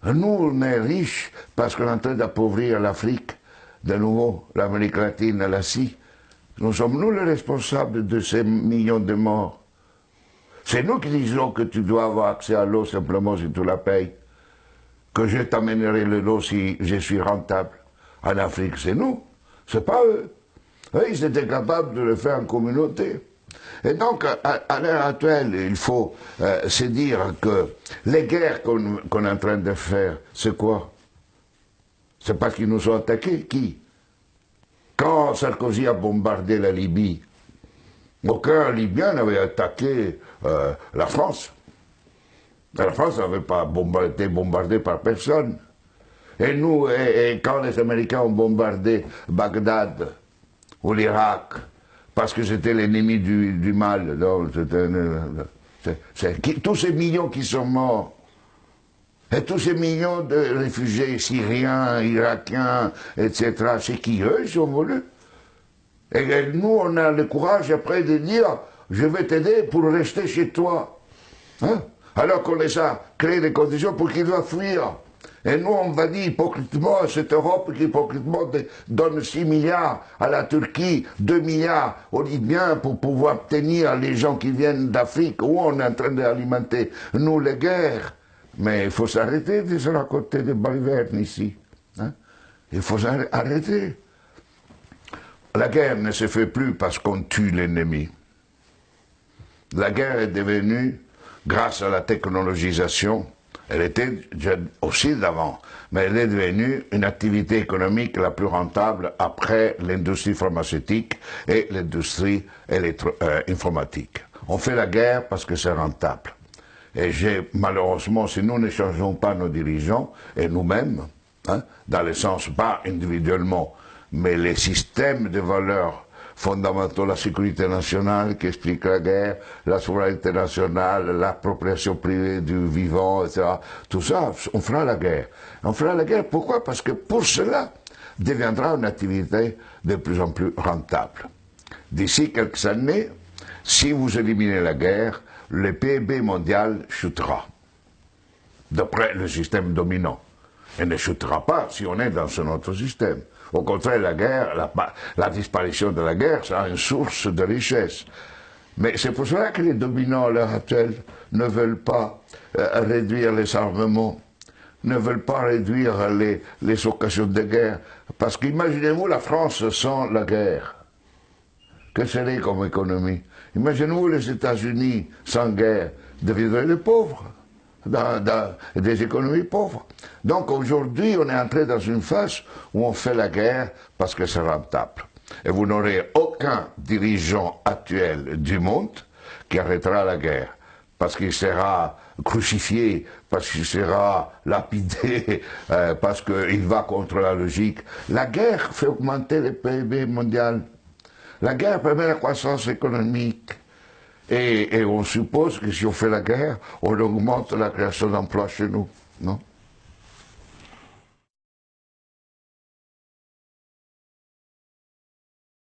Nous, on est riches parce qu'on est en train d'appauvrir l'Afrique, de nouveau, l'Amérique latine, l'Asie. Nous sommes nous les responsables de ces millions de morts. C'est nous qui disons que tu dois avoir accès à l'eau simplement si tu la payes. Que je t'amènerai l'eau si je suis rentable. En Afrique, c'est nous, c'est pas eux. Eux, ils étaient capables de le faire en communauté. Et donc, à l'heure actuelle, il faut se dire que les guerres qu'on est en train de faire, c'est quoi? C'est parce qu'ils nous ont attaqués. Qui? Quand Sarkozy a bombardé la Libye, aucun Libyen n'avait attaqué la France. La France n'avait pas été bombardée par personne. Et nous, et quand les Américains ont bombardé Bagdad ou l'Irak, parce que c'était l'ennemi du mal, tous ces millions qui sont morts, et tous ces millions de réfugiés syriens, irakiens, etc., c'est qui eux, ils sont voulus. Et nous, on a le courage après de dire, je vais t'aider pour rester chez toi. Hein? Alors qu'on les a créé des conditions pour qu'ils doivent fuir. Et nous, on va dire hypocritement à cette Europe qui hypocritement donne 6 milliards à la Turquie, 2 milliards aux Libyens pour pouvoir tenir les gens qui viennent d'Afrique, où on est en train d'alimenter, nous, les guerres. Mais il faut s'arrêter de se raconter des balivernes ici. Hein? Il faut arrêter. La guerre ne se fait plus parce qu'on tue l'ennemi. La guerre est devenue, grâce à la technologisation, elle était aussi d'avant, mais elle est devenue une activité économique la plus rentable après l'industrie pharmaceutique et l'industrie informatique. On fait la guerre parce que c'est rentable. Et malheureusement, si nous ne changeons pas nos dirigeants, et nous-mêmes, hein, dans le sens pas individuellement, mais les systèmes de valeurs fondamentaux, la sécurité nationale qui explique la guerre, la souveraineté nationale, l'appropriation privée du vivant, etc. Tout ça, on fera la guerre. On fera la guerre, pourquoi? Parce que pour cela, deviendra une activité de plus en plus rentable. D'ici quelques années, si vous éliminez la guerre, le PIB mondial chutera, d'après le système dominant. Elle ne chutera pas si on est dans un autre système. Au contraire, la guerre, la disparition de la guerre sera une source de richesse. Mais c'est pour cela que les dominants à l'heure actuelle ne veulent pas réduire les armements, ne veulent pas réduire les occasions de guerre. Parce qu'imaginez-vous la France sans la guerre. Que serait comme économie? Imaginez-vous les États-Unis sans guerre, deviendraient les pauvres. Dans des économies pauvres. Donc aujourd'hui, on est entré dans une phase où on fait la guerre parce que c'est rentable. Et vous n'aurez aucun dirigeant actuel du monde qui arrêtera la guerre, parce qu'il sera crucifié, parce qu'il sera lapidé, parce qu'il va contre la logique. La guerre fait augmenter le PIB mondial. La guerre permet la croissance économique. Et on suppose que si on fait la guerre, on augmente la création d'emplois chez nous, non?